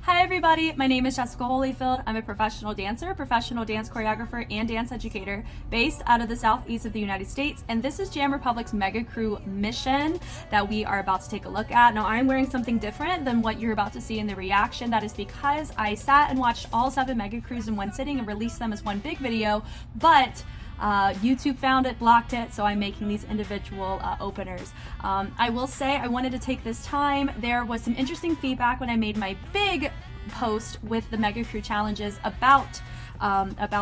Hi everybody, my name is Jessica Holyfield. I'm a professional dancer, professional dance choreographer, and dance educator based out of the southeast of the United States, and this is Jam Republic's Mega Crew mission that we are about to take a look at. Now I'm wearing something different than what you're about to see in the reaction. That is because I sat and watched all 7 Mega Crews in one sitting and released them as one big video, but YouTube found it, blocked it, so I'm making these individual openers. I will say I wanted to take this time. There was some interesting feedback when I made my big post with the Mega Crew challenges about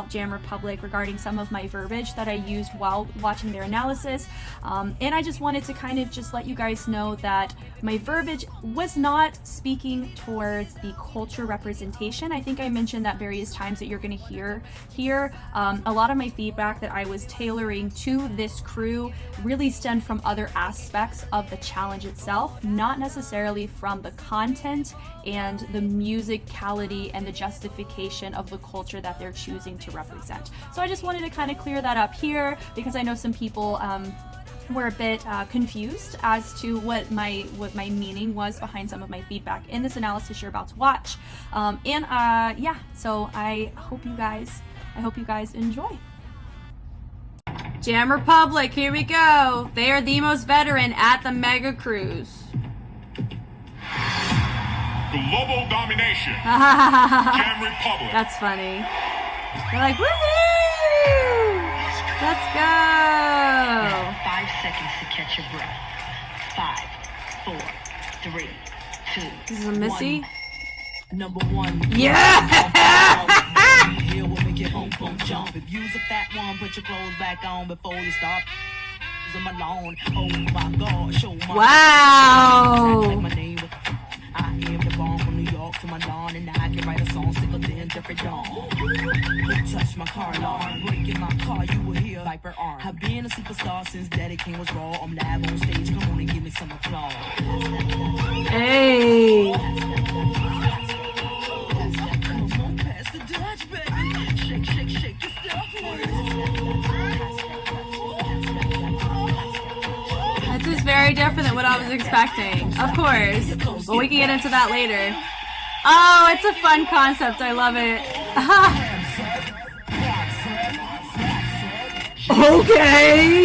Jam Republic regarding some of my verbiage that I used while watching their analysis. And I just wanted to kind of just let you guys know that my verbiage was not speaking towards the culture representation. I think I mentioned that various times that you're going to hear here. A lot of my feedback that I was tailoring to this crew really stemmed from other aspects of the challenge itself, not necessarily from the content and the musicality and the justification of the culture that they're choosing to represent. So I just wanted to kind of clear that up here because I know some people were a bit confused as to what my meaning was behind some of my feedback in this analysis you're about to watch. Yeah, so I hope you guys enjoy. Jam Republic, here we go. They are the most veteran at the Mega Crews. Global domination. Jam Republic. That's funny. They're like, woohoo! Let's go! 5 seconds to catch your breath. 5, 4, 3, 2. This is a Missy. Number 1. Yeah! If you's a fat one, put your clothes back on before you start. On my lawn. Oh my God, show my Wow! I am the bomb from New York to my lawn, and I can write a song sicker than Jeffrey Dawn. Touch my car alarm, breaking my car, you will hear Viper arm. I've been a superstar since Daddy King was raw. I'm live on stage, come on and give me some applause. Hey! Come on, pass the Dutch, baby. Shake, shake, shake your stuff for This is very different than what I was expecting. Of course. But we can get into that later. Oh, it's a fun concept. I love it. Okay.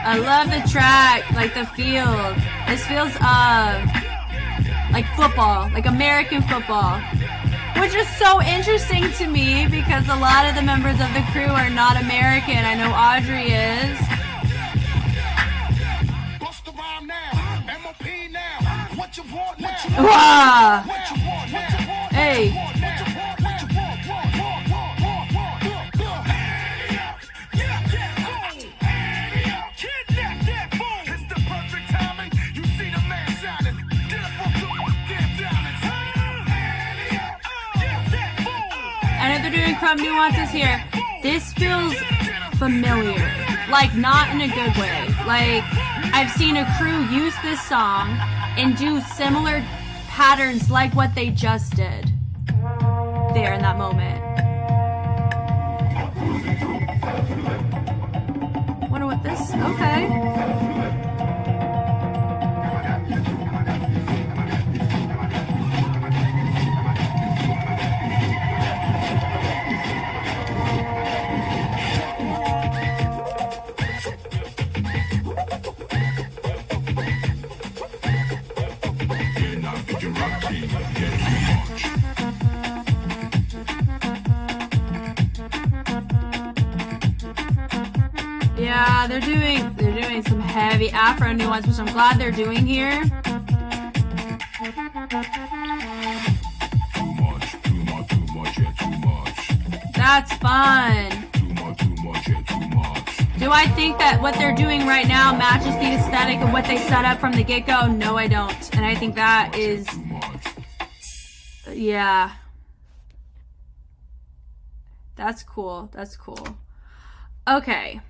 I love the track, like the feel. This feels like football, like American football. Which is so interesting to me because a lot of the members of the crew are not American. I know Audrey is. Wow. Hey. I know they're doing crumb nuances here. This feels familiar. Like, not in a good way. Like, I've seen a crew use this song and do similar patterns like what they just did. There in that moment. Wonder what this... Okay. Yeah, they're doing some heavy Afro nuance, which I'm glad they're doing here. That's fun. Do I think that what they're doing right now matches the aesthetic of what they set up from the get-go? No, I don't. And I think that is... Yeah. That's cool. That's cool. Okay.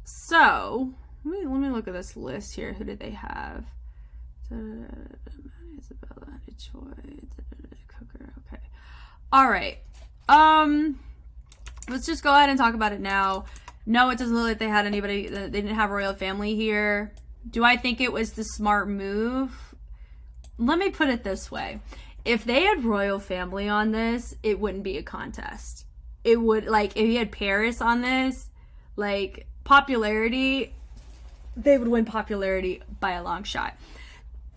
So, let me look at this list here. Who did they have? Isabella, Detroit, Cooker. Okay. All right. Let's just go ahead and talk about it now. No, it doesn't look like they had anybody. They didn't have royal family here. Do I think it was the smart move? Let me put it this way. If they had royal family on this, it wouldn't be a contest. It would, like, if you had Paris on this, like, popularity, they would win popularity by a long shot.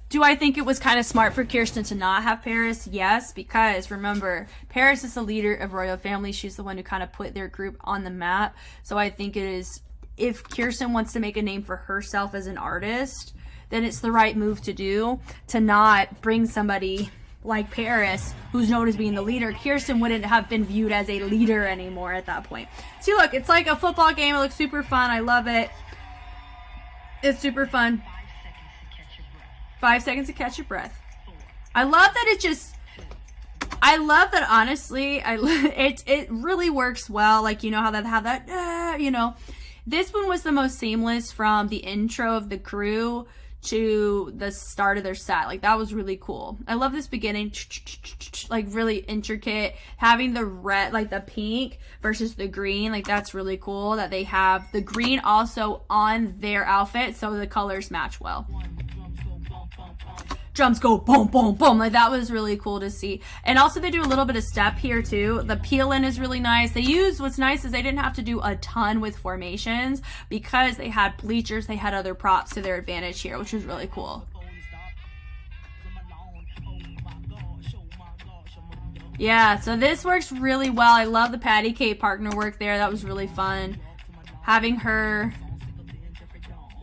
Do I think it was kind of smart for Kirsten to not have Paris? Yes, because remember, Paris is the leader of royal family. She's the one who kind of put their group on the map. So I think it is, if Kirsten wants to make a name for herself as an artist, then it's the right move to do, to not bring somebody like Paris, who's known as being the leader. Kirsten wouldn't have been viewed as a leader anymore at that point. See, look, it's like a football game. It looks super fun. I love it. It's super fun. 5 seconds to catch your breath. I love that it just, I love that, honestly, it really works well. Like, you know how that, you know, this one was the most seamless from the intro of the crew to the start of their set. Like, that was really cool. I love this beginning, like, really intricate, having the red, like the pink versus the green. Like, that's really cool that they have the green also on their outfit, so the colors match well. Drums go boom, boom, boom. Like, that was really cool to see. And also they do a little bit of step here too. The peel in is really nice. They use, what's nice is they didn't have to do a ton with formations because they had bleachers, they had other props to their advantage here, which was really cool. Yeah, so this works really well. I love the Patty Cake partner work there. That was really fun. Having her,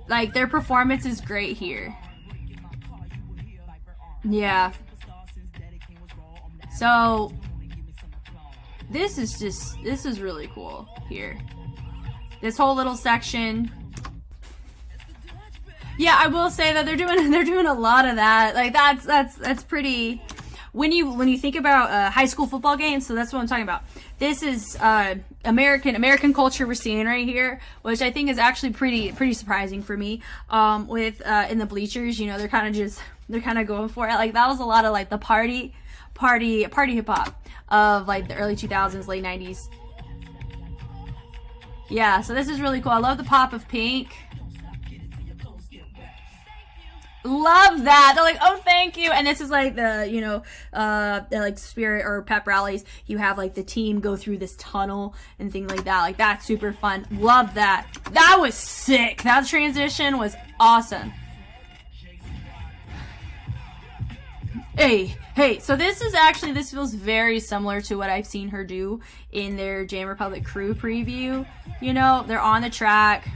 like, their performance is great here. Yeah. So this is really cool here. This whole little section. Yeah, I will say that they're doing a lot of that. Like, that's pretty, when you think about high school football games, so that's what I'm talking about. This is American culture we're seeing right here, which I think is actually pretty surprising for me. With in the bleachers, you know, they're kind of going for it. Like, that was a lot of like the party hip hop of like the early 2000s, late 90s. Yeah, so this is really cool. I love the pop of pink. Love that. They're like, oh, thank you. And this is like the, you know, the like spirit or pep rallies. You have like the team go through this tunnel and things like that. Like, that's super fun. Love that. That was sick. That transition was awesome. Hey, so this feels very similar to what I've seen her do in their Jam Republic crew preview. You know, they're on the track.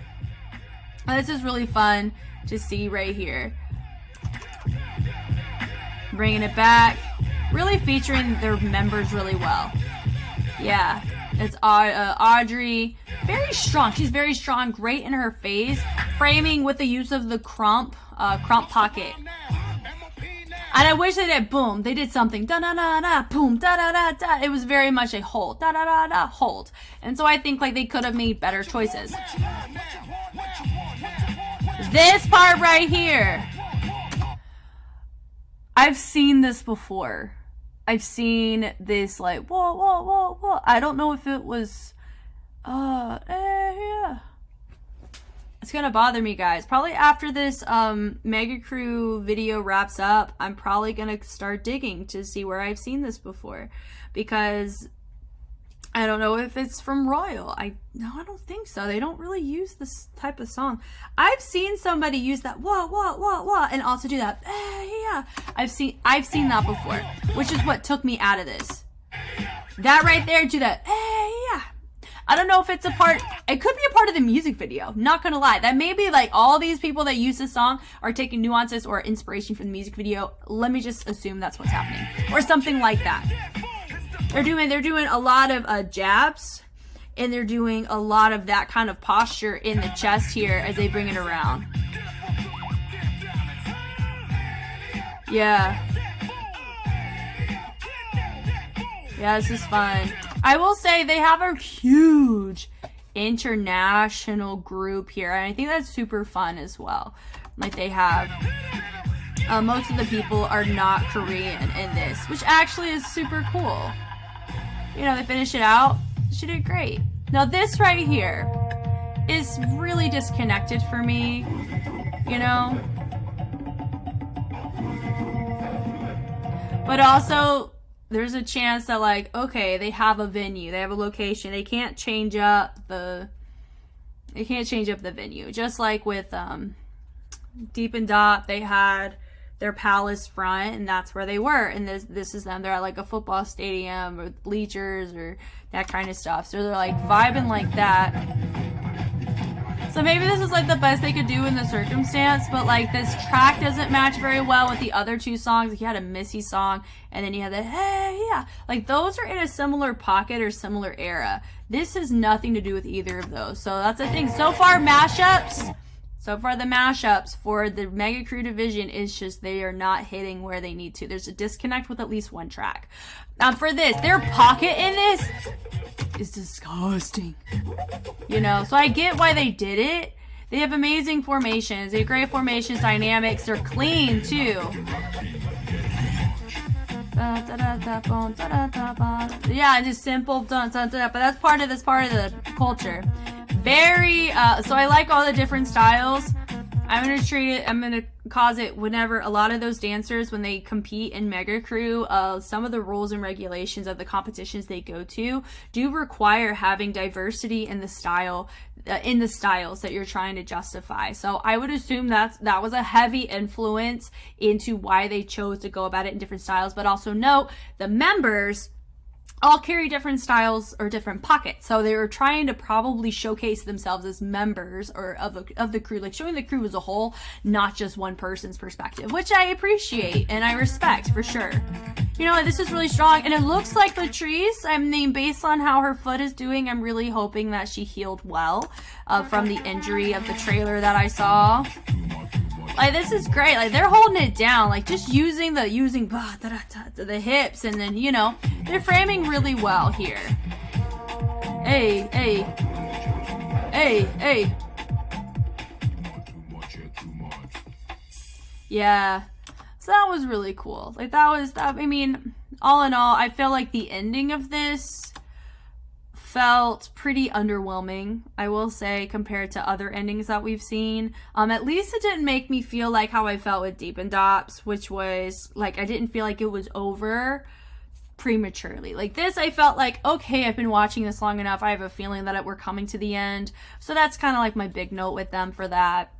This is really fun to see right here. Bringing it back, really featuring their members really well. Yeah, it's Audrey, very strong. She's very strong, great in her face, framing with the use of the crump pocket. And I wish they did boom. They did something da da da da boom da da da da. It was very much a hold da da da da hold. And so I think like they could have made better choices. This part right here. I've seen this before. I've seen this like whoa whoa whoa whoa. I don't know if it was yeah. It's gonna bother me, guys. Probably after this MEGACREW video wraps up, I'm probably gonna start digging to see where I've seen this before, because I don't know if it's from Royal. No, I don't think so. They don't really use this type of song. I've seen somebody use that wah wah wah wah and also do that yeah. I've seen that before, which is what took me out of this. That right there, do that yeah. I don't know if it's a part, it could be a part of the music video, not gonna lie. That may be like all these people that use this song are taking nuances or inspiration from the music video. Let me just assume that's what's happening. Or something like that. They're doing a lot of jabs, and they're doing a lot of that kind of posture in the chest here as they bring it around. Yeah. Yeah, this is fun. I will say they have a huge international group here, and I think that's super fun as well. Like, they have most of the people are not Korean in this, which actually is super cool. You know, they finish it out. She did great. Now this right here is really disconnected for me. you know? But also, there's a chance that, like, okay, they have a venue, they have a location, they can't change up the venue. Just like with Deep and Dop, they had their palace front, and that's where they were. And this is them. They're at like a football stadium or bleachers or that kind of stuff. So they're like vibing like that. So maybe this is like the best they could do in the circumstance, but like this track doesn't match very well with the other two songs. Like you had a Missy song, and then you had the hey yeah. Like those are in a similar pocket or similar era. This has nothing to do with either of those. So that's the thing. So far the mashups for the MEGACREW division is just they are not hitting where they need to. There's a disconnect with at least one track. For this, their pocket in this is disgusting. You know, so I get why they did it. They have amazing formations. They have great formations, dynamics. They're clean too. Yeah, just simple. But that's part of the culture. Very, so I like all the different styles. I'm gonna cause it whenever a lot of those dancers, when they compete in MEGACREW, some of the rules and regulations of the competitions they go to do require having diversity in the style, in the styles that you're trying to justify. So I would assume that was a heavy influence into why they chose to go about it in different styles. But also note, the members all carry different styles or different pockets. So they were trying to probably showcase themselves as members or of the crew, like showing the crew as a whole, not just one person's perspective, which I appreciate and I respect for sure. You know, this is really strong, and it looks like Latrice, I mean, based on how her foot is doing, I'm really hoping that she healed well from the injury of the trailer that I saw. Like, this is great. Like, they're holding it down, like just using the hips, and then, you know, they're framing really well here. Hey, hey, hey, hey. Yeah, so that was really cool. Like, I mean, all in all, I feel like the ending of this felt pretty underwhelming, I will say, compared to other endings that we've seen. At least it didn't make me feel like how I felt with Deep and Dops, which was like, I didn't feel like it was over prematurely. Like this, I felt like, okay, I've been watching this long enough, I have a feeling that we're coming to the end. So that's kind of like my big note with them for that.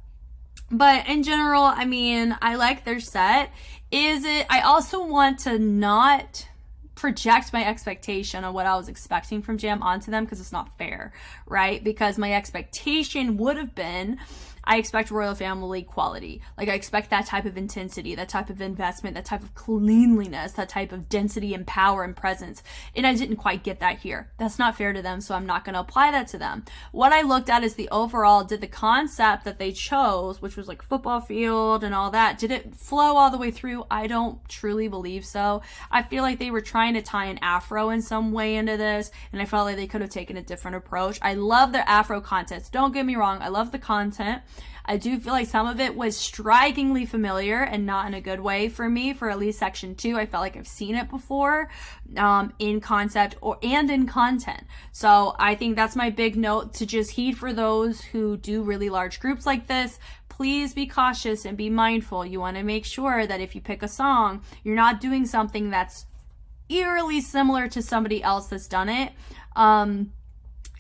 But in general, I mean, I like their set. I also want to not project my expectation on what I was expecting from Jam onto them, because it's not fair, right? Because my expectation would have been, I expect Royal Family quality. Like, I expect that type of intensity, that type of investment, that type of cleanliness, that type of density and power and presence. And I didn't quite get that here. That's not fair to them, so I'm not going to apply that to them. What I looked at is the overall, did the concept that they chose, which was like football field and all that, did it flow all the way through? I don't truly believe so. I feel like they were trying to tie an afro in some way into this, and I felt like they could have taken a different approach. I love their afro content. Don't get me wrong. I love the content. I do feel like some of it was strikingly familiar and not in a good way for me, for at least section 2. I felt like I've seen it before in concept and in content. So I think that's my big note, to just heed for those who do really large groups like this. Please be cautious and be mindful. You want to make sure that if you pick a song, you're not doing something that's eerily similar to somebody else that's done it.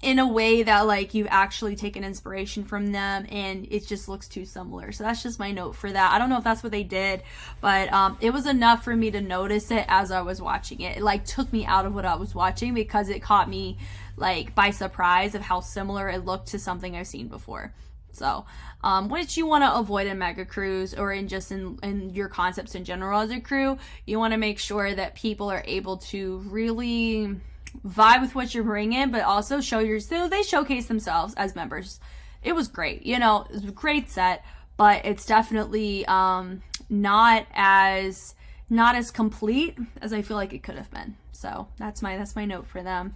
In a way that like you've actually taken inspiration from them and it just looks too similar. So that's just my note for that. I don't know if that's what they did, but it was enough for me to notice it as I was watching it. It like took me out of what I was watching, because it caught me like by surprise of how similar it looked to something I've seen before. So, which you want to avoid in MEGACREWs or in your concepts in general as a crew. You want to make sure that people are able to really vibe with what you're bringing, but also so they showcase themselves as members. It was great, you know, it was a great set, but it's definitely not as complete as I feel like it could have been. So that's my note for them.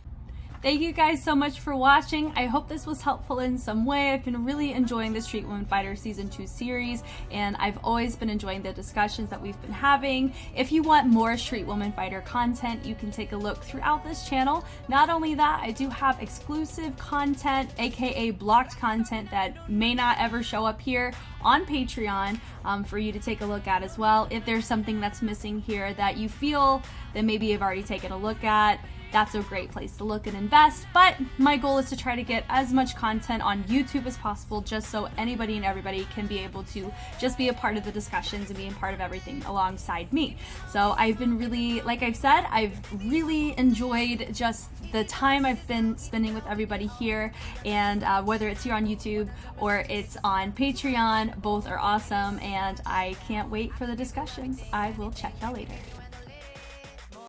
Thank you guys so much for watching. I hope this was helpful in some way. I've been really enjoying the Street Woman Fighter Season 2 series, and I've always been enjoying the discussions that we've been having. If you want more Street Woman Fighter content, you can take a look throughout this channel. Not only that, I do have exclusive content, aka blocked content, that may not ever show up here on Patreon for you to take a look at as well. If there's something that's missing here that you feel that maybe you've already taken a look at, that's a great place to look and invest. But my goal is to try to get as much content on YouTube as possible, just so anybody and everybody can be able to just be a part of the discussions and be a part of everything alongside me. So I've been really, like I've said, I've really enjoyed just the time I've been spending with everybody here, and whether it's here on YouTube or it's on Patreon, both are awesome, and I can't wait for the discussions. I will check y'all later.